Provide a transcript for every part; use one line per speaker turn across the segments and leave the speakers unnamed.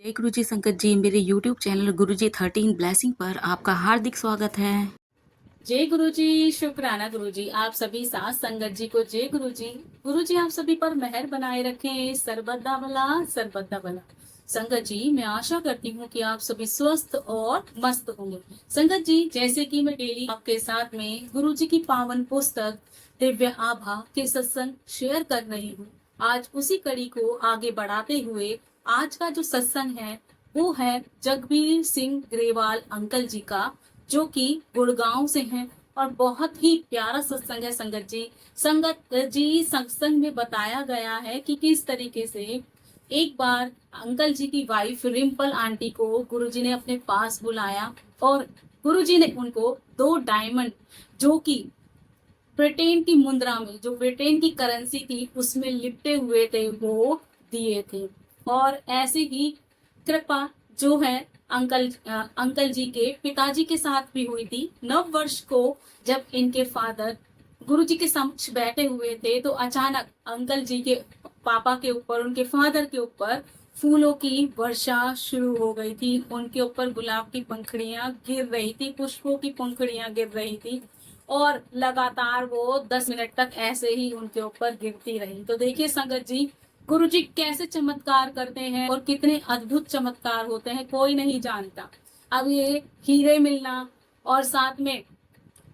जय गुरु जी संगत जी, मेरे यूट्यूब चैनल गुरु जी 13 ब्लेसिंग पर आपका हार्दिक स्वागत है।
जय गुरु जी। शुक्राना गुरु जी, आप सभी साथ संगत जी को जय गुरु जी। गुरु जी आप सभी पर मेहर बनाए रखें, सर्वदा भला सर्वदा भला। संगत जी मैं आशा करती हूँ कि आप सभी स्वस्थ और मस्त होंगे। संगत जी जैसे कि मैं डेली आपके साथ में गुरु जी की पावन पुस्तक दिव्य आभा के सत्संग शेयर कर रही हूँ। आज उसी कड़ी को आगे बढ़ाते हुए आज का जो सत्संग है वो है जगबीर सिंह ग्रेवाल अंकल जी का, जो कि गुड़गांव से हैं और बहुत ही प्यारा सत्संग है। संगत जी सत्संग में बताया गया है कि किस तरीके से एक बार अंकल जी की वाइफ रिम्पल आंटी को गुरुजी ने अपने पास बुलाया और गुरुजी ने उनको 2 डायमंड, जो कि ब्रिटेन की मुद्रा में, जो ब्रिटेन की करेंसी थी उसमें लिपटे हुए थे, वो दिए थे। और ऐसी ही कृपा जो है अंकल जी के पिताजी के साथ भी हुई थी। नव वर्ष को जब इनके फादर गुरु जी के समक्ष बैठे हुए थे तो अचानक अंकल जी के पापा के ऊपर, उनके फादर के ऊपर फूलों की वर्षा शुरू हो गई थी। उनके ऊपर गुलाब की पंखुड़ियां गिर रही थी, पुष्पों की पंखुड़ियां गिर रही थी और लगातार वो 10 मिनट तक ऐसे ही उनके ऊपर गिरती रही। तो देखिए संगत जी, गुरु जी कैसे चमत्कार करते हैं और कितने अद्भुत चमत्कार होते हैं, कोई नहीं जानता। अब ये हीरे मिलना और साथ में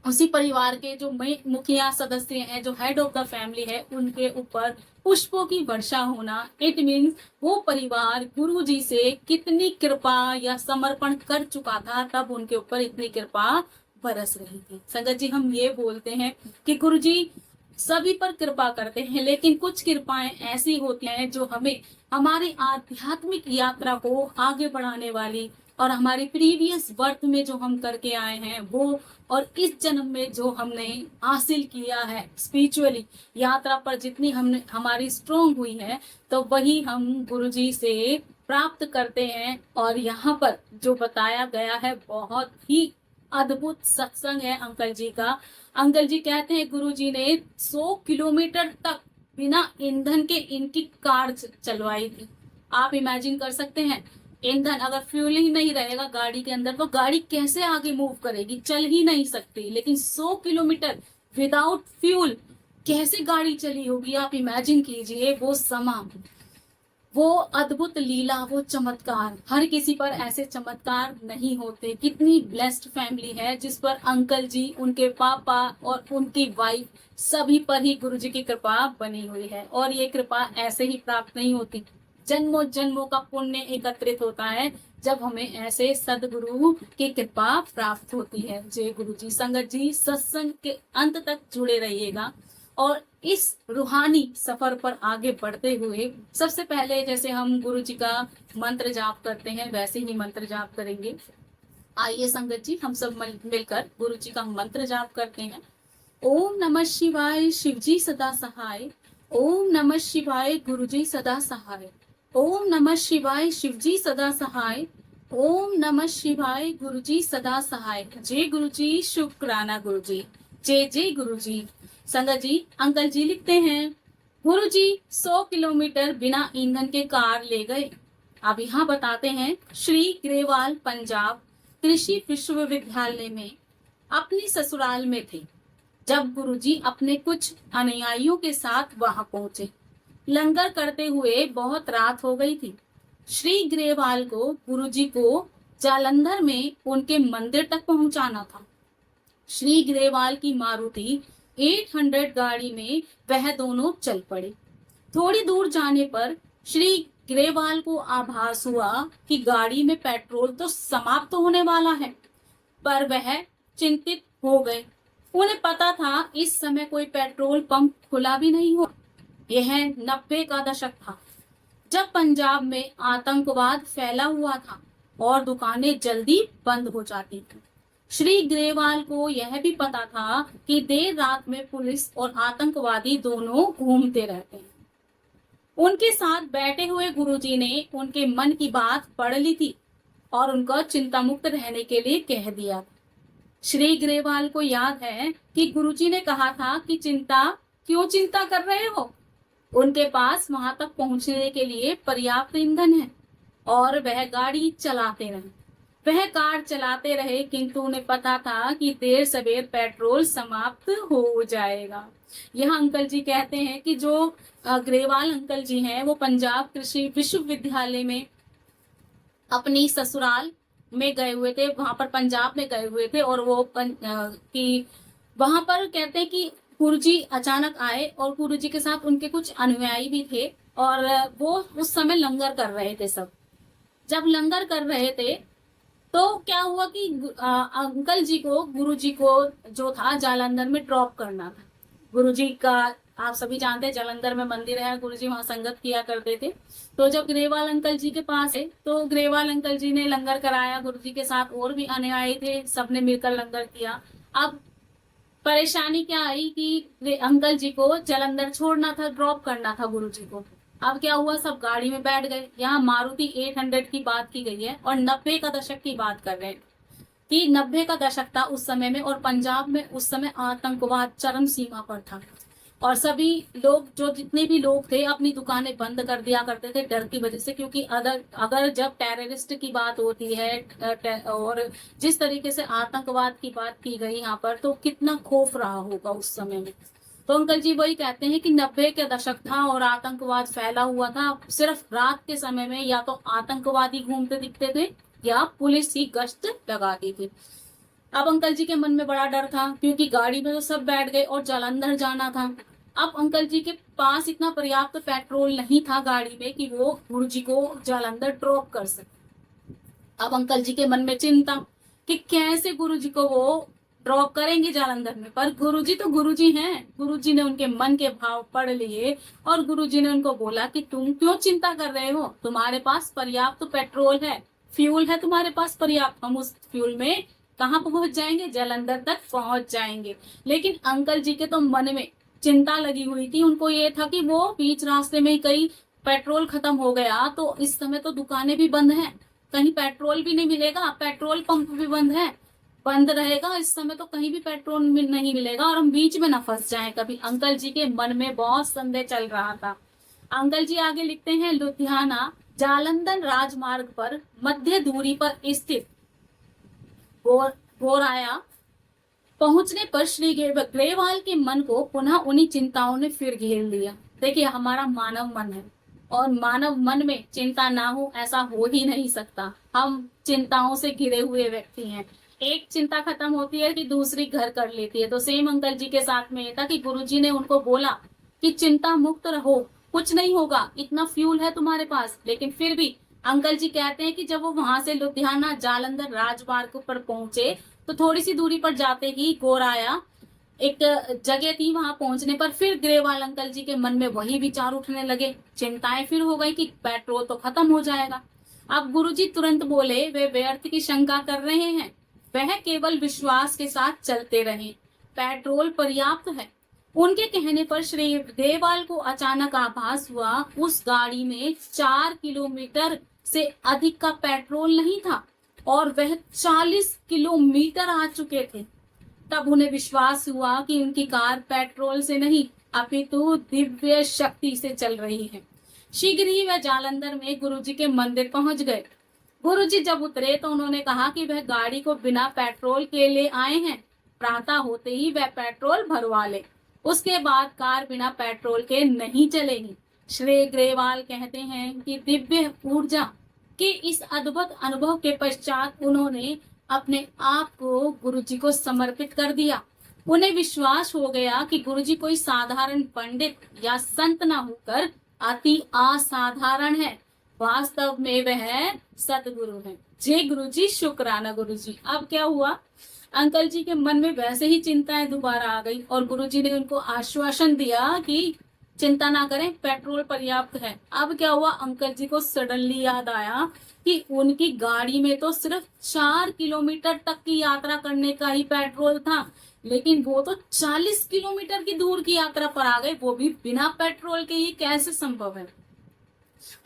उसी परिवार के जो मुखिया सदस्य हैं, जो हेड ऑफ द फैमिली है, उनके ऊपर पुष्पों की वर्षा होना, इट मीन्स वो परिवार गुरु जी से कितनी कृपा या समर्पण कर चुका था, तब उनके ऊपर इतनी कृपा बरस रही थी। संगत जी हम ये बोलते हैं कि गुरु जी सभी पर कृपा करते हैं, लेकिन कुछ कृपाएं ऐसी होती हैं जो हमें हमारी आध्यात्मिक यात्रा को आगे बढ़ाने वाली, और हमारी प्रीवियस बर्थ में जो हम करके आए हैं वो, और इस जन्म में जो हमने हासिल किया है स्पिरिचुअली यात्रा पर जितनी हमने हमारी स्ट्रोंग हुई है, तो वही हम गुरुजी से प्राप्त करते हैं। और यहाँ पर जो बताया गया है बहुत ही अद्भुत सत्संग है अंकल जी का। अंकल जी कहते हैं गुरु जी ने 100 किलोमीटर तक बिना ईंधन के इनकी कार चलवाई थी। आप इमेजिन कर सकते हैं, ईंधन अगर फ्यूल ही नहीं रहेगा गाड़ी के अंदर तो गाड़ी कैसे आगे मूव करेगी, चल ही नहीं सकती। लेकिन 100 किलोमीटर विदाउट फ्यूल कैसे गाड़ी चली होगी, आप इमेजिन कीजिए वो समा, वो अद्भुत लीला, वो चमत्कार। हर किसी पर ऐसे चमत्कार नहीं होते। कितनी ब्लेस्ड फैमिली है जिस पर अंकल जी, उनके पापा और उनकी वाइफ सभी पर ही गुरु जी की कृपा बनी हुई है। और ये कृपा ऐसे ही प्राप्त नहीं होती, जन्मों जन्मों का पुण्य एकत्रित होता है जब हमें ऐसे सदगुरु की कृपा प्राप्त होती है। जय गुरु जी। संगत जी सत्संग के अंत तक जुड़े रहिएगा और इस रूहानी सफर पर आगे बढ़ते हुए सबसे पहले जैसे हम गुरु जी का मंत्र जाप करते हैं वैसे ही मंत्र जाप करेंगे। आइए संगत जी हम सब मिलकर गुरु जी का मंत्र जाप करते हैं। ओम नमः शिवाय, शिव जी सदा सहाय। ओम नमः शिवाय, गुरु जी सदा सहाय। ओम नमः शिवाय, शिव जी सदा सहाय। ओम नमः शिवाय, गुरु जी सदा सहाय। जय गुरु जी। शुक्राना गुरु जी। जय जय गुरु जी। संगत जी अंकल जी लिखते हैं, गुरु जी 100 किलोमीटर बिना ईंधन के कार ले गए। अब यहाँ बताते हैं, श्री ग्रेवाल पंजाब कृषि विश्वविद्यालय में अपनी ससुराल में थे जब गुरुजी अपने कुछ अनुयायियों के साथ वहां पहुंचे। लंगर करते हुए बहुत रात हो गई थी। श्री ग्रेवाल को गुरुजी को जालंधर में उनके मंदिर तक पहुंचाना था। श्री ग्रेवाल की मारुति 800 गाड़ी में वह दोनों चल पड़े। थोड़ी दूर जाने पर श्री ग्रेवाल को आभास हुआ कि गाड़ी में पेट्रोल तो समाप्त होने वाला है, पर वह चिंतित हो गए। उन्हें पता था इस समय कोई पेट्रोल पंप खुला भी नहीं हो। यह 90 का दशक था जब पंजाब में आतंकवाद फैला हुआ था और दुकानें जल्दी बंद हो जाती थी। श्री ग्रेवाल को यह भी पता था कि देर रात में पुलिस और आतंकवादी दोनों घूमते रहते हैं। उनके साथ बैठे हुए गुरुजी ने उनके मन की बात पढ़ ली थी और उनको चिंता मुक्त रहने के लिए कह दिया। श्री ग्रेवाल को याद है कि गुरुजी ने कहा था कि क्यों चिंता कर रहे हो, उनके पास वहां तक पहुंचने के लिए पर्याप्त ईंधन है। और वह गाड़ी चलाते रहे। वह कार चलाते रहे, किंतु उन्हें पता था कि देर सवेर पेट्रोल समाप्त हो जाएगा। यह अंकल जी कहते हैं कि जो ग्रेवाल अंकल जी हैं, वो पंजाब कृषि विश्वविद्यालय में अपनी ससुराल में गए हुए थे, वहां पर पंजाब में गए हुए थे। और वो कि वहां पर कहते हैं कि गुरुजी अचानक आए और गुरुजी के साथ उनके कुछ अनुयायी भी थे, और वो उस समय लंगर कर रहे थे सब। जब लंगर कर रहे थे तो क्या हुआ कि अंकल जी को, गुरुजी को जो था जालंधर में ड्रॉप करना था। गुरुजी का आप सभी जानते हैं, जालंधर में मंदिर है, गुरुजी वहां संगत किया करते थे। तो जब ग्रेवाल अंकल जी के पास है, तो ग्रेवाल अंकल जी ने लंगर कराया गुरुजी के साथ, और भी अनुयायी थे, सबने मिलकर लंगर किया। अब परेशानी क्या आई कि अंकल जी को जालंधर छोड़ना था, ड्रॉप करना था गुरुजी को। अब क्या हुआ, सब गाड़ी में बैठ गए। यहाँ मारुति 800 की बात की गई है और 90 का दशक की बात कर रहे हैं कि 90 का दशक था उस समय में, और पंजाब में उस समय आतंकवाद चरम सीमा पर था। और सभी लोग, जो जितने भी लोग थे, अपनी दुकानें बंद कर दिया करते थे डर की वजह से, क्योंकि अगर जब टेररिस्ट की बात होती है और जिस तरीके से आतंकवाद की बात की गई यहाँ पर, तो कितना खौफ रहा होगा उस समय में। तो अंकल जी वही कहते हैं कि 90 के दशक था और आतंकवाद फैला हुआ था। सिर्फ रात के समय में या तो आतंकवादी घूमते दिखते थे या पुलिस ही गश्त लगाती थी। अब अंकल जी के मन में बड़ा डर था, क्योंकि गाड़ी में तो सब बैठ गए और जालंधर जाना था। अब अंकल जी के पास इतना पर्याप्त पेट्रोल नहीं था गाड़ी में कि वो गुरुजी को जालंधर ड्रॉप कर सके। अब अंकल जी के मन में चिंता कि कैसे गुरुजी को वो ड्रॉप करेंगे जालंधर में। पर गुरुजी तो गुरुजी हैं। गुरुजी ने उनके मन के भाव पढ़ लिए और गुरुजी ने उनको बोला कि तुम क्यों चिंता कर रहे हो, तुम्हारे पास पर्याप्त पेट्रोल है, फ्यूल है तुम्हारे पास पर्याप्त, हम उस फ्यूल में कहाँ पहुंच जाएंगे, जालंधर तक पहुंच जाएंगे। लेकिन अंकल जी के तो मन में चिंता लगी हुई थी। उनको ये था कि वो बीच रास्ते में कहीं पेट्रोल खत्म हो गया तो इस समय तो दुकानें भी बंद हैं, कहीं पेट्रोल भी नहीं मिलेगा, पेट्रोल पंप भी बंद है, बंद रहेगा इस समय तो कहीं भी पेट्रोल नहीं मिलेगा, और हम बीच में न फंस जाएं कभी। अंकल जी के मन में बहुत संदेह चल रहा था। अंकल जी आगे लिखते हैं, लुधियाना जालंधर राजमार्ग पर मध्य दूरी पर स्थित गोराया पहुंचने पर श्री ग्रेवाल के मन को पुनः उन्हीं चिंताओं ने फिर घेर लिया। देखिए, हमारा मानव मन है और मानव मन में चिंता ना हो ऐसा हो ही नहीं सकता। हम चिंताओं से घिरे हुए व्यक्ति हैं। एक चिंता खत्म होती है कि दूसरी घर कर लेती है। तो सेम अंकल जी के साथ में था कि गुरुजी ने उनको बोला कि चिंता मुक्त रहो, कुछ नहीं होगा, इतना फ्यूल है तुम्हारे पास। लेकिन फिर भी अंकल जी कहते हैं कि जब वो वहां से लुधियाना जालंधर राजमार्ग पर पहुंचे, तो थोड़ी सी दूरी पर जाते ही गोराया एक जगह थी, वहां पहुंचने पर फिर ग्रेवाल अंकल जी के मन में वही विचार उठने लगे। चिंताएं फिर हो गई कि पेट्रोल तो खत्म हो जाएगा। अब गुरुजी तुरंत बोले, वे व्यर्थ की शंका कर रहे हैं, वह केवल विश्वास के साथ चलते रहे, पेट्रोल पर्याप्त है। उनके कहने पर श्री ग्रेवाल को अचानक आभास हुआ उस गाड़ी में 4 किलोमीटर से अधिक का पेट्रोल नहीं था और वह 40 किलोमीटर आ चुके थे। तब उन्हें विश्वास हुआ कि उनकी कार पेट्रोल से नहीं अपितु दिव्य शक्ति से चल रही है। शीघ्र ही वह जालंधर में गुरुजी के मंदिर पहुंच गए। गुरुजी जब उतरे तो उन्होंने कहा कि वह गाड़ी को बिना पेट्रोल के ले आए हैं, प्रातः होते ही वह पेट्रोल भरवा ले, उसके बाद कार बिना पेट्रोल के नहीं चलेगी। श्री ग्रेवाल कहते हैं कि दिव्य ऊर्जा के इस अद्भुत अनुभव के पश्चात उन्होंने अपने आप को गुरुजी को समर्पित कर दिया। उन्हें विश्वास हो गया कि गुरुजी कोई साधारण पंडित या संत न होकर अति असाधारण है, वास्तव में वह सतगुरु है। जय गुरुजी, शुक्राना गुरुजी। अब क्या हुआ, अंकल जी के मन में वैसे ही चिंताएं दोबारा आ गई और गुरुजी ने उनको आश्वासन दिया कि चिंता ना करें, पेट्रोल पर्याप्त है। अब क्या हुआ, अंकल जी को सडनली याद आया कि उनकी गाड़ी में तो सिर्फ 4 किलोमीटर तक की यात्रा करने का ही पेट्रोल था, लेकिन वो तो 40 किलोमीटर की दूर की यात्रा पर आ गए, वो भी बिना पेट्रोल के। ही कैसे संभव है।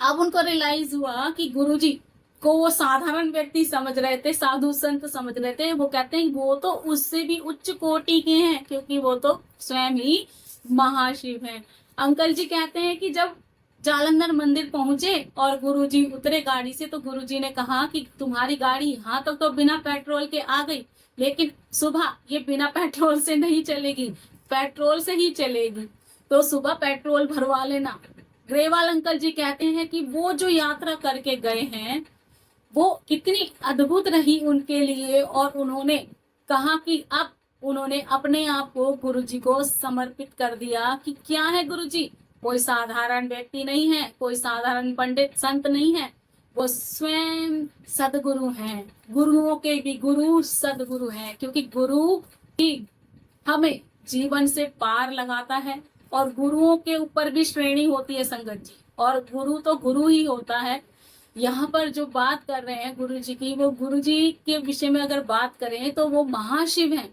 अब उनको रियलाइज हुआ कि गुरुजी को वो साधारण व्यक्ति समझ रहे थे, साधु संत समझ रहे थे। वो कहते हैं वो तो उससे भी उच्च कोटि के हैं, क्योंकि वो तो स्वयं ही महाशिव हैं। अंकल जी कहते हैं कि जब जालंधर मंदिर पहुंचे और गुरुजी उतरे गाड़ी से, तो गुरुजी ने कहा कि तुम्हारी गाड़ी यहाँ तक तो बिना पेट्रोल के आ गई, लेकिन सुबह ये बिना पेट्रोल से नहीं चलेगी, पेट्रोल से ही चलेगी, तो सुबह पेट्रोल भरवा लेना। ग्रेवाल अंकल जी कहते हैं कि वो जो यात्रा करके गए हैं वो कितनी अद्भुत रही उनके लिए, और उन्होंने कहा कि अब उन्होंने अपने आप को गुरुजी को समर्पित कर दिया कि क्या है गुरुजी, कोई साधारण व्यक्ति नहीं है, कोई साधारण पंडित संत नहीं है, वो स्वयं सदगुरु हैं, गुरुओं के भी गुरु सदगुरु हैं, क्योंकि गुरु ही हमें जीवन से पार लगाता है, और गुरुओं के ऊपर भी श्रेणी होती है संगत जी, और गुरु तो गुरु ही होता है। यहाँ पर जो बात कर रहे हैं गुरु जी की, वो गुरु जी के विषय में अगर बात करें तो वो महाशिव हैं,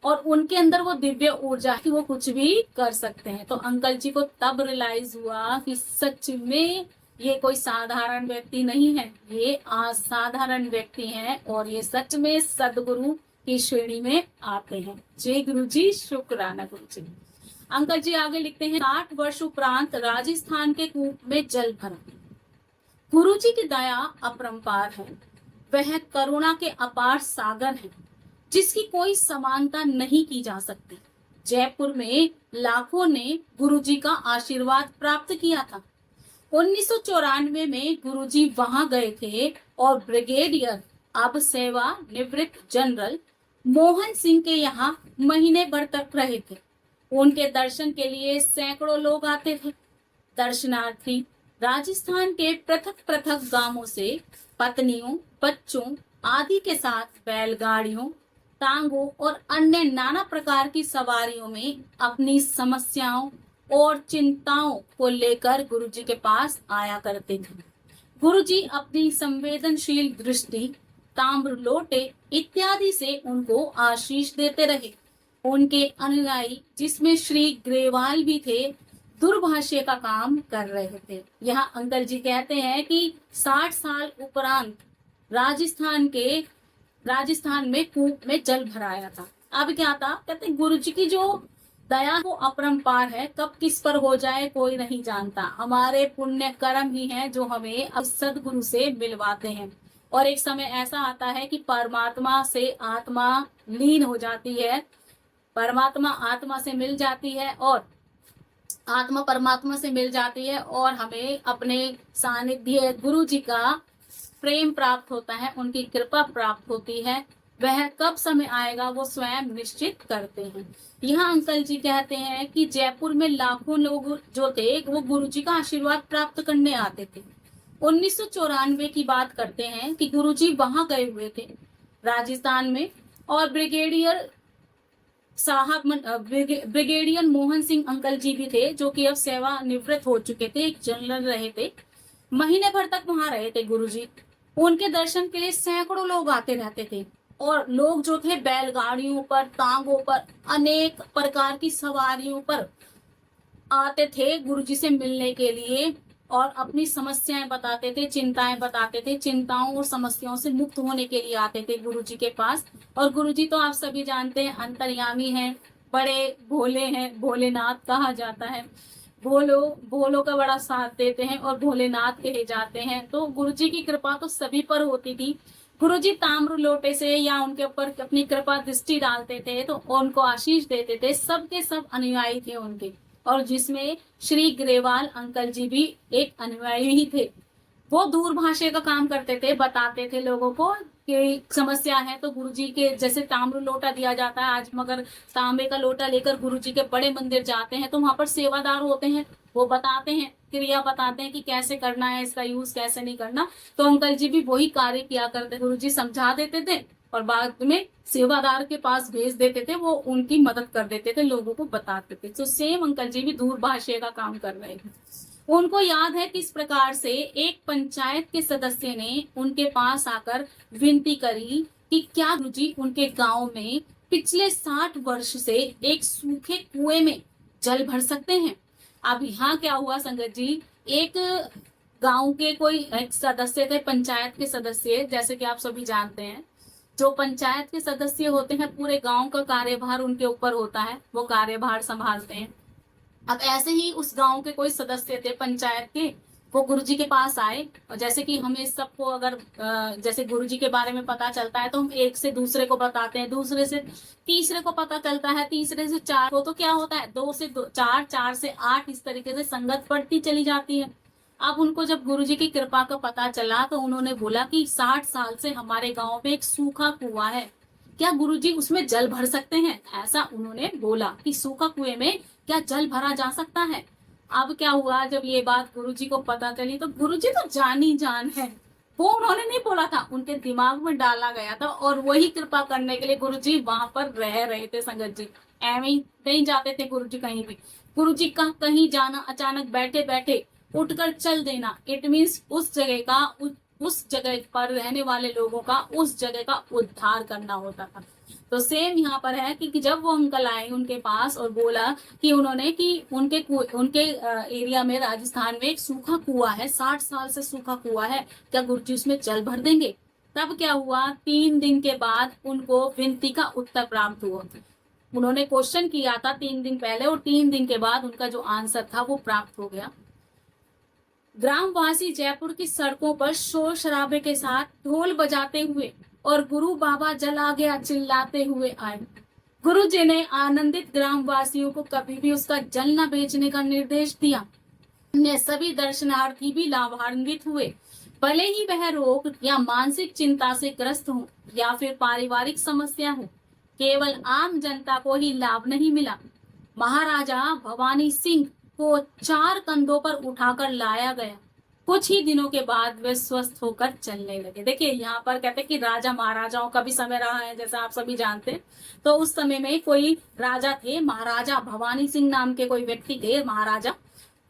और उनके अंदर वो दिव्य ऊर्जा कि वो कुछ भी कर सकते हैं। तो अंकल जी को तब रियलाइज हुआ कि सच में ये कोई साधारण व्यक्ति नहीं है, ये असाधारण व्यक्ति हैं, और ये सच में सदगुरु की श्रेणी में आते हैं। जय गुरु जी, शुक्राना गुरु जी। अंकल जी आगे लिखते हैं, 60 वर्ष उपरांत राजस्थान के कुएं में जल भरा। गुरु जी की दया अपरंपार है, वह करुणा के अपार सागर है, जिसकी कोई समानता नहीं की जा सकती। जयपुर में लाखों ने गुरुजी का आशीर्वाद प्राप्त किया था। 1994 में गुरुजी वहां गए थे और ब्रिगेडियर, अब सेवा निवृत्त जनरल मोहन सिंह के यहाँ महीने भर तक रहे थे। उनके दर्शन के लिए सैकड़ों लोग आते थे। दर्शनार्थी राजस्थान के पृथक पृथक गांवों से पत्नियों, बच्चों आदि के साथ बैलगाड़ियों, टांगों और अन्य नाना प्रकार की सवारियों में अपनी समस्याओं और चिंताओं को लेकर गुरुजी के पास आया करते थे। गुरुजी अपनी संवेदनशील दृष्टि, ताम्र लोटे इत्यादि से उनको आशीष देते रहे। उनके अनुयायी, जिसमें श्री ग्रेवाल भी थे, दुर्भाष्य का काम कर रहे थे। यहाँ अंकल जी कहते हैं कि 60 साल उपरांत राजस्थान में कुएं में जल भराया था। अब क्या था, कहते गुरु जी की जो दया वो अपरंपार है, कब किस पर हो जाए कोई नहीं जानता। हमारे पुण्य कर्म ही हैं जो हमें अब सदगुरु से मिलवाते हैं, और एक समय ऐसा आता है कि परमात्मा से आत्मा लीन हो जाती है, परमात्मा आत्मा से मिल जाती है, और आत्मा परमात्मा से मिल जाती है, और हमें अपने सानिध्य गुरु जी का प्रेम प्राप्त होता है, उनकी कृपा प्राप्त होती है। वह कब समय आएगा वो स्वयं निश्चित करते हैं। यहाँ अंकल जी कहते हैं कि जयपुर में लाखों लोग जो थे वो गुरु जी का आशीर्वाद प्राप्त करने आते थे। 1994 की बात करते हैं कि गुरु जी वहां गए हुए थे राजस्थान में, और ब्रिगेडियर मोहन सिंह अंकल जी भी थे, जो कि अब सेवा निवृत्त हो चुके थे, एक जनरल रहे थे। महीने भर तक वहां रहे थे गुरुजी। उनके दर्शन के लिए सैकड़ों लोग आते रहते थे, और लोग जो थे बैलगाड़ियों पर, टांगों पर, अनेक प्रकार की सवारियों पर आते थे गुरुजी से मिलने के लिए, और अपनी समस्याएं बताते थे, चिंताएं बताते थे, चिंताओं और समस्याओं से मुक्त होने के लिए आते थे गुरुजी के पास। और गुरुजी तो आप सभी जानते हैं अंतर्यामी हैं, बड़े भोले हैं, भोलेनाथ कहा जाता है। भोलों का बड़ा साथ देते हैं और भोलेनाथ कहे जाते हैं। तो गुरुजी की कृपा तो सभी पर होती थी। गुरुजी ताम्र लोटे से या उनके ऊपर अपनी कृपा दृष्टि डालते थे तो उनको आशीष देते थे। सबके सब अनुयायी थे उनके, और जिसमें श्री ग्रेवाल अंकल जी भी एक अनुयायी ही थे। वो दूरभाषा का काम करते थे, बताते थे लोगों को कि समस्या है तो गुरुजी के जैसे ताम्र लोटा दिया जाता है आज, मगर तांबे का लोटा लेकर गुरुजी के बड़े मंदिर जाते हैं तो वहां पर सेवादार होते हैं, वो बताते हैं, क्रिया बताते हैं कि कैसे करना है, इसका यूज कैसे नहीं करना। तो अंकल जी भी वही कार्य किया करते, गुरुजी समझा देते थे और बाद में सेवादार के पास भेज देते थे, वो उनकी मदद कर देते थे, लोगों को बताते थे। तो सेम अंकल जी भी दूरभाषा का काम कर रहे थे। उनको याद है किस प्रकार से एक पंचायत के सदस्य ने उनके पास आकर विनती करी कि क्या गुरुजी उनके गांव में पिछले 60 वर्ष से एक सूखे कुएं में जल भर सकते हैं। अब यहाँ क्या हुआ संगत जी, एक गांव के कोई एक सदस्य थे, पंचायत के सदस्य, जैसे कि आप सभी जानते हैं जो पंचायत के सदस्य होते हैं पूरे गांव का कार्यभार उनके ऊपर होता है, वो कार्यभार संभालते हैं। अब ऐसे ही उस गांव के कोई सदस्य थे पंचायत के, वो गुरुजी के पास आए। और जैसे कि हमें सबको अगर जैसे गुरुजी के बारे में पता चलता है तो हम एक से दूसरे को बताते हैं, दूसरे से तीसरे को पता चलता है, तीसरे से चार को, तो क्या होता है दो से चार, चार से आठ, इस तरीके से संगत बढ़ती चली जाती है। अब उनको जब गुरुजी की कृपा का पता चला तो उन्होंने बोला कि 60 साल से हमारे गांव में एक सूखा कुआं है, क्या गुरुजी उसमें जल भर सकते हैं? ऐसा उन्होंने बोला कि सूखा कुएं में क्या जल भरा जा सकता है। अब क्या हुआ, जब ये बात गुरुजी को पता चली तो गुरुजी तो जानी जान है, वो उन्होंने नहीं बोला था, उनके दिमाग में डाला गया था, और वही कृपा करने के लिए गुरुजी वहां पर रह रहे थे। संगत जी एवं ही नहीं जाते थे गुरुजी कहीं भी। गुरुजी का कहीं जाना, अचानक बैठे बैठे उठकर चल देना, इट मीन्स उस जगह का, उस जगह पर रहने वाले लोगों का, उस जगह का उद्धार करना होता था। तो सेम यहाँ पर है कि जब वो अंकल आए उनके पास और बोला कि उन्होंने कि उनके एरिया में, राजस्थान में एक सूखा कुआं है, 60 साल से सूखा कुआं है, क्या गुरुजी उसमें जल भर देंगे? तब क्या हुआ, 3 दिन के बाद उनको विनती का उत्तर प्राप्त हुआ। उन्होंने क्वेश्चन किया था 3 दिन पहले, और 3 दिन के बाद उनका जो आंसर था वो प्राप्त हो गया। ग्रामवासी जयपुर की सड़कों पर शोर शराबे के साथ ढोल बजाते हुए और गुरु बाबा जल आ गया चिल्लाते हुए आए। गुरु जी ने आनंदित ग्रामवासियों को कभी भी उसका जल न बेचने का निर्देश दिया। अन्य सभी दर्शनार्थी भी लाभान्वित हुए, भले ही वह रोग या मानसिक चिंता से ग्रस्त हो या फिर पारिवारिक समस्या हो। केवल आम जनता को ही लाभ नहीं मिला, महाराजा भवानी सिंह को 4 कंधों पर उठाकर लाया गया। कुछ ही दिनों के बाद वे स्वस्थ होकर चलने लगे। देखिए यहाँ पर कहते हैं कि राजा महाराजाओं का भी समय रहा है, जैसा आप सभी जानते हैं। तो उस समय में कोई राजा थे, महाराजा भवानी सिंह नाम के कोई व्यक्ति थे महाराजा।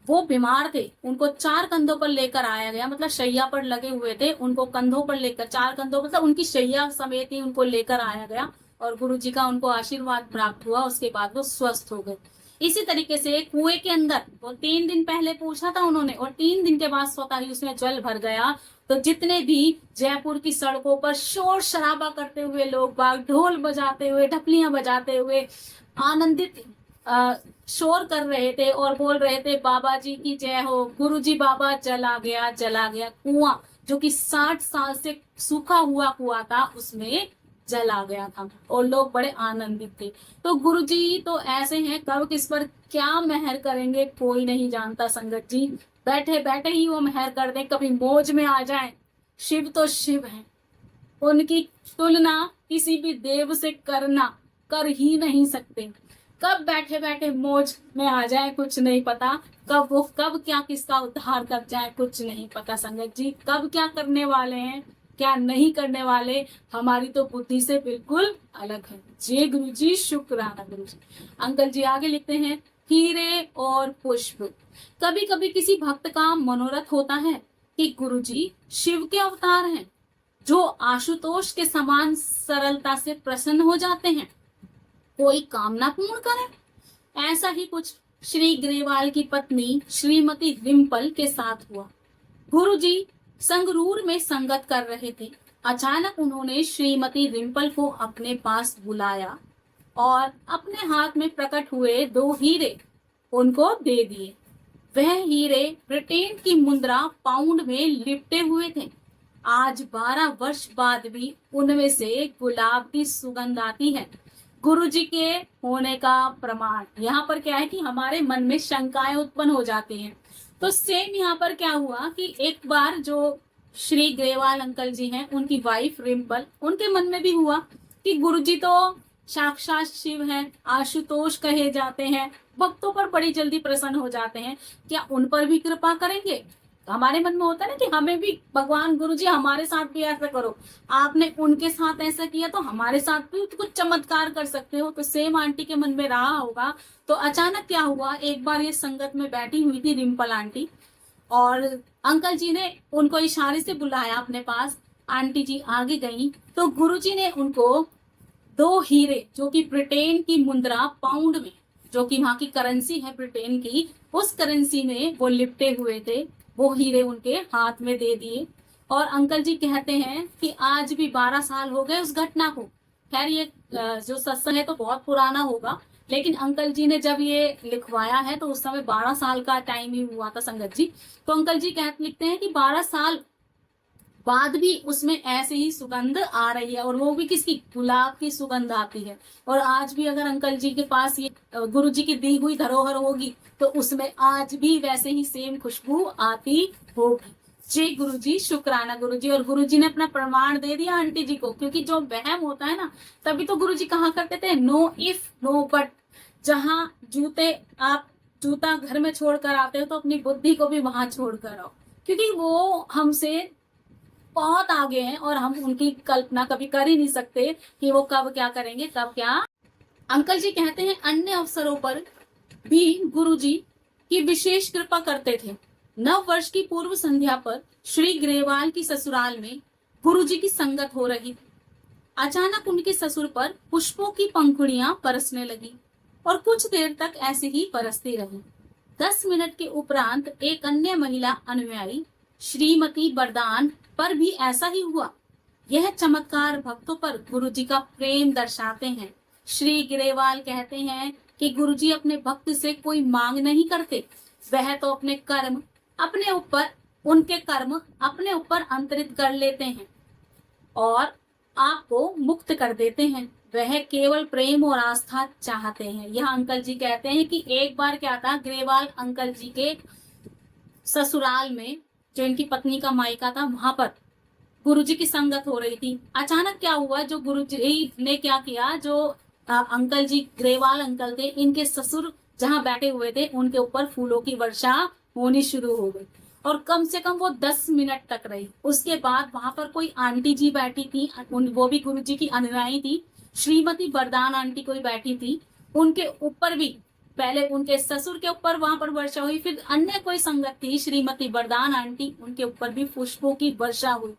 वो बीमार थे, उनको 4 कंधों पर लेकर आया गया, मतलब शैया पर लगे हुए थे, उनको कंधों पर लेकर, 4 कंधों मतलब उनकी शैया समेत ही उनको लेकर आया गया, और गुरु जी का उनको आशीर्वाद प्राप्त हुआ। उसके बाद वो स्वस्थ हो गए। इसी तरीके से कुएं के अंदर वो 3 दिन पहले पूछा था उन्होंने, और 3 दिन के बाद स्वतः ही उसमें जल भर गया। तो जितने भी जयपुर की सड़कों पर शोर शराबा करते हुए लोग बाग, ढोल बजाते हुए, ढपलियां बजाते हुए आनंदित शोर कर रहे थे और बोल रहे थे बाबा जी की जय हो, गुरु जी बाबा चला गया चला गया। कुआं जो कि 60 साल से सूखा हुआ कुआं था, उसमें जल आ गया था और लोग बड़े आनंदित थे। तो गुरुजी तो ऐसे हैं, कब किस पर क्या मेहर करेंगे कोई नहीं जानता। संगत जी बैठे बैठे ही वो मेहर कर दें, कभी मौज में आ जाए। शिव तो शिव है, उनकी तुलना किसी भी देव से कर ही नहीं सकते। कब बैठे बैठे मौज में आ जाए कुछ नहीं पता, कब क्या किसका उद्धार कर जाए कुछ नहीं पता। संगत जी कब क्या करने वाले हैं, क्या नहीं करने वाले, हमारी तो बुद्धि से बिल्कुल अलग है। जय गुरु जी, शुक्राना गुरु जी। अंकल जी आगे लिखते हैं, हीरे और पुष्प। कभी कभी किसी भक्त का मनोरथ होता है कि गुरु जी शिव के अवतार हैं, जो आशुतोष के समान सरलता से प्रसन्न हो जाते हैं, कोई कामना पूर्ण करे। ऐसा ही कुछ श्री ग्रेवाल की पत्नी श्रीमती रिम्पल के साथ हुआ। गुरुजी संगरूर में संगत कर रहे थे। अचानक उन्होंने श्रीमती रिम्पल को अपने पास बुलाया और अपने हाथ में प्रकट हुए 2 हीरे उनको दे दिए। वह हीरे ब्रिटेन की मुद्रा पाउंड में लिपटे हुए थे। आज 12 वर्ष बाद भी उनमें से गुलाब की सुगंध आती है, गुरुजी के होने का प्रमाण। यहाँ पर क्या है कि हमारे मन में शंकाएं उत्पन्न हो जाती हैं। तो सेम यहाँ पर क्या हुआ कि एक बार जो श्री ग्रेवाल अंकल जी हैं, उनकी वाइफ रिम्पल, उनके मन में भी हुआ कि गुरुजी तो साक्षात शिव हैं, आशुतोष कहे जाते हैं, भक्तों पर बड़ी जल्दी प्रसन्न हो जाते हैं, क्या उन पर भी कृपा करेंगे? हमारे मन में होता है ना कि हमें भी भगवान गुरुजी हमारे साथ भी ऐसा करो, आपने उनके साथ ऐसा किया तो हमारे साथ भी कुछ चमत्कार कर सकते हो। तो सेम आंटी के मन में रहा होगा। तो अचानक क्या हुआ, एक बार ये संगत में बैठी हुई थी रिम्पल आंटी, और अंकल जी ने उनको इशारे से बुलाया अपने पास। आंटी जी आगे गई तो गुरुजी ने उनको 2 हीरे, जो कि ब्रिटेन की मुद्रा पाउंड में, जो कि वहां की करेंसी है ब्रिटेन की, उस करेंसी में वो लिपटे हुए थे, वो हीरे उनके हाथ में दे दिए। और अंकल जी कहते हैं कि आज भी 12 साल हो गए उस घटना को। खैर ये जो सत्संग है तो बहुत पुराना होगा, लेकिन अंकल जी ने जब ये लिखवाया है तो उस समय 12 साल का टाइम ही हुआ था संगत जी। तो अंकल जी लिखते हैं कि 12 साल बाद भी उसमें ऐसे ही सुगंध आ रही है, और वो भी किसकी, गुलाब की सुगंध आती है। और आज भी अगर अंकल जी के पास ये गुरु जी की दी हुई धरोहर होगी तो उसमें आज भी वैसे ही सेम खुशबू आती होगी। जय गुरु जी, शुक्राना गुरु जी। और गुरु जी ने अपना प्रमाण दे दिया आंटी जी को, क्योंकि जो वहम होता है ना, तभी तो गुरु जी कहा करते थे नो इफ नो बट। जहां आप जूता घर में छोड़कर आते हो तो अपनी बुद्धि को भी वहां छोड़कर आओ, क्योंकि वो हमसे बहुत आगे हैं और हम उनकी कल्पना कभी कर ही नहीं सकते कि वो कब क्या करेंगे, कब क्या। अंकल जी कहते हैं अन्य अवसरों पर भी गुरुजी की विशेष कृपा करते थे। नव वर्ष की पूर्व संध्या पर श्री ग्रेवाल की ससुराल में गुरुजी की संगत हो रही थी। अचानक उनके ससुर पर पुष्पों की पंखुड़ियां बरसने लगी और कुछ देर तक ऐसे ही बरसती रही। 10 मिनट के उपरांत एक अन्य महिला अनुयायी श्रीमती बरदान पर भी ऐसा ही हुआ। यह चमत्कार भक्तों पर गुरुजी का प्रेम दर्शाते हैं। श्री ग्रेवाल कहते हैं कि गुरुजी अपने भक्त से कोई मांग नहीं करते, वह तो उनके कर्म अपने ऊपर अंतरित कर लेते हैं और आपको मुक्त कर देते हैं। वह केवल प्रेम और आस्था चाहते हैं। यह अंकल जी कहते हैं कि एक बार क्या था, ग्रेवाल अंकल जी के ससुराल में जो इनकी पत्नी का मायका था, वहां पर गुरुजी की संगत हो रही थी। अचानक क्या हुआ, जो गुरुजी ने क्या किया, जो अंकल जी ग्रेवाल अंकल थे, इनके ससुर जहां बैठे हुए थे उनके ऊपर फूलों की वर्षा होनी शुरू हो गई और कम से कम वो 10 मिनट तक रही। उसके बाद वहां पर कोई आंटी जी बैठी थी, वो भी गुरुजी की अनुयायी थी, श्रीमती बरदान आंटी कोई बैठी थी। उनके ऊपर भी पहले उनके ससुर के ऊपर वहां पर वर्षा हुई, फिर अन्य कोई संगत थी श्रीमती बरदान आंटी, उनके ऊपर भी पुष्पों की वर्षा हुई।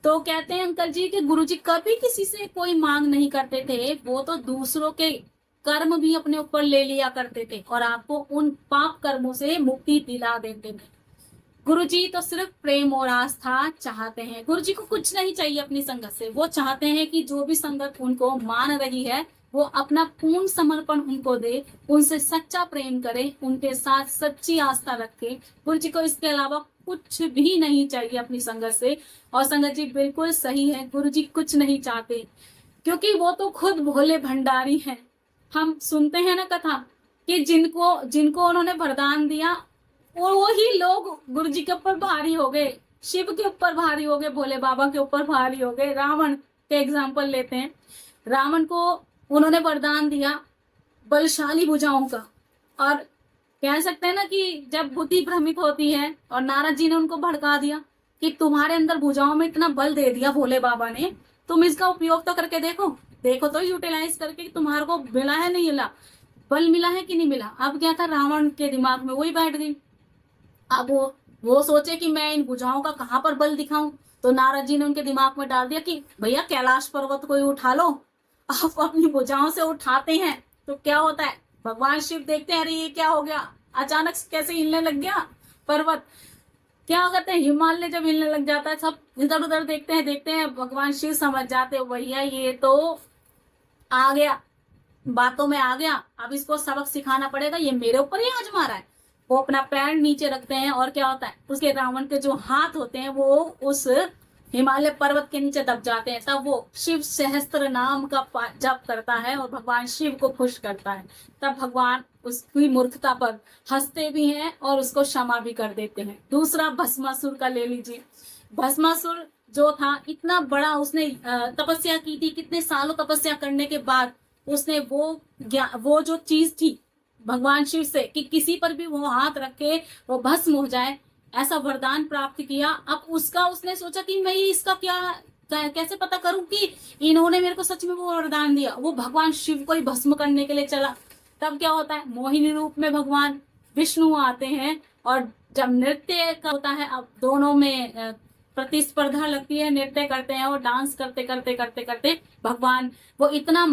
तो कहते हैं अंकल जी कि गुरुजी कभी किसी से कोई मांग नहीं करते थे, वो तो दूसरों के कर्म भी अपने ऊपर ले लिया करते थे और आपको उन पाप कर्मों से मुक्ति दिला देते थे। गुरुजी तो सिर्फ प्रेम और आस्था चाहते हैं। गुरुजी को कुछ नहीं चाहिए अपनी संगत से, वो चाहते हैं कि जो भी संगत उनको मान रही है वो अपना पूर्ण समर्पण उनको दे, उनसे सच्चा प्रेम करे, उनके साथ सच्ची आस्था रखे। गुरुजी को इसके अलावा कुछ भी नहीं चाहिए अपनी संगत से। और संगत जी बिल्कुल सही है, गुरुजी कुछ नहीं चाहते, क्योंकि वो तो खुद भोले भंडारी हैं। हम सुनते हैं ना कथा कि जिनको जिनको उन्होंने वरदान दिया और वही लोग गुरुजी के ऊपर भारी हो गए, शिव के ऊपर भारी हो गए, भोले बाबा के ऊपर भारी हो गए। रावण के एग्जाम्पल लेते हैं, रावण को उन्होंने वरदान दिया बलशाली भुजाओं का, और कह सकते हैं ना कि जब बुद्धि भ्रमित होती है, और नारद जी ने उनको भड़का दिया कि तुम्हारे अंदर भुजाओं में इतना बल दे दिया भोले बाबा ने, तुम इसका उपयोग तो करके देखो तो यूटिलाइज करके कि तुम्हारे को मिला है नहीं मिला, बल मिला है कि नहीं मिला। अब क्या था, रावण के दिमाग में वही बैठ गई। अब वो सोचे कि मैं इन भुजाओं का कहाँ पर बल दिखाऊं, तो नारद जी ने उनके दिमाग में डाल दिया कि भैया कैलाश पर्वत को ही उठा लो। आप अपनी भुजाओं से उठाते हैं तो क्या होता है, भगवान शिव देखते हैं अरे ये क्या हो गया, अचानक कैसे हिलने लग गया पर्वत। क्या करते हैं, हिमालय जब हिलने लग जाता है सब इधर उधर देखते हैं भगवान शिव समझ जाते हो भैया ये तो आ गया, बातों में आ गया, अब इसको सबक सिखाना पड़ेगा, ये मेरे ऊपर ही आजमा रहा है। वो अपना पैर नीचे रखते हैं और क्या होता है, उसके रावण के जो हाथ होते हैं वो उस हिमालय पर्वत के नीचे दब जाते हैं। तब वो शिव सहस्त्र नाम का जप करता है और भगवान शिव को खुश करता है। तब भगवान उसकी मूर्खता पर हंसते भी हैं और उसको क्षमा भी कर देते हैं। दूसरा भस्मासुर का ले लीजिए। भस्मासुर जो था इतना बड़ा, उसने तपस्या की थी, कितने सालों तपस्या करने के बाद उसने वो जो चीज थी भगवान शिव से कि किसी पर भी वो हाथ रखे वो भस्म हो जाए, ऐसा वरदान प्राप्त किया। अब उसने सोचा कि मैं इसका कैसे पता करूं कि इन्होंने मेरे को सच में वो वरदान दिया। वो भगवान शिव को ही भस्म करने के लिए चला। तब क्या होता है, मोहिनी रूप में भगवान विष्णु आते हैं और जब नृत्य का होता है, अब दोनों में प्रतिस्पर्धा लगती है, नृत्य करते हैं और डांस करते करते करते करते भगवान वो इतना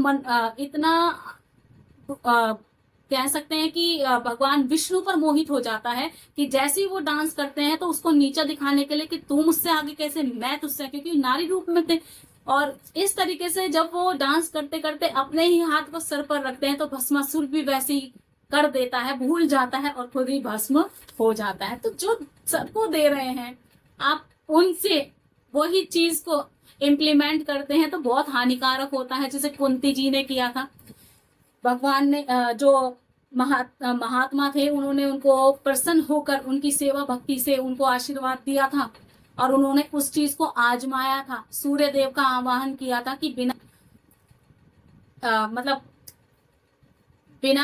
कह सकते हैं कि भगवान विष्णु पर मोहित हो जाता है कि जैसे ही वो डांस करते हैं तो उसको नीचा दिखाने के लिए कि तू मुझसे आगे कैसे, मैं तुझसे, क्योंकि नारी रूप में थे, और इस तरीके से जब वो डांस करते करते अपने ही हाथ को सर पर रखते हैं तो भस्मासुर भी वैसे ही कर देता है, भूल जाता है और खुद ही भस्म हो जाता है। तो जो सबको दे रहे हैं आप उनसे वही चीज को इम्प्लीमेंट करते हैं तो बहुत हानिकारक होता है। जैसे कुंती जी ने किया था, भगवान ने जो महात्मा थे उन्होंने उनको प्रसन्न होकर उनकी सेवा भक्ति से उनको आशीर्वाद दिया था और उन्होंने उस चीज को आजमाया था। सूर्य देव का आवाहन किया था कि बिना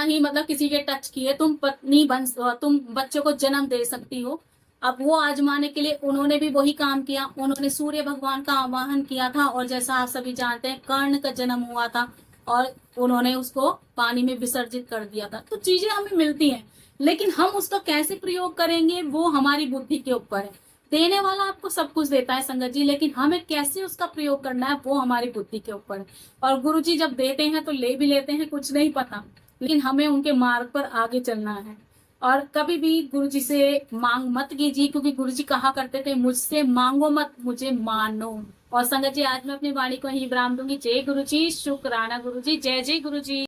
ही किसी के टच किए तुम तुम बच्चे को जन्म दे सकती हो। अब वो आजमाने के लिए उन्होंने भी वही काम किया, उन्होंने सूर्य भगवान का आवाहन किया था और जैसा आप सभी जानते हैं कर्ण का जन्म हुआ था और उन्होंने उसको पानी में विसर्जित कर दिया था। तो चीजें हमें मिलती हैं लेकिन हम उसका कैसे प्रयोग करेंगे वो हमारी बुद्धि के ऊपर है। देने वाला आपको सब कुछ देता है संगत जी, लेकिन हमें कैसे उसका प्रयोग करना है वो हमारी बुद्धि के ऊपर है। और गुरु जी जब देते हैं तो ले भी लेते हैं, कुछ नहीं पता, लेकिन हमें उनके मार्ग पर आगे चलना है। और कभी भी गुरु जी से मांग मत कीजिए, क्योंकि गुरु जी कहा करते थे मुझसे मांगो मत, मुझे मानो। और संगत जी आज मैं अपनी वाणी को यही विराम दूंगी। जय गुरु जी, शुक्राना गुरु जी, जय जय गुरु जी।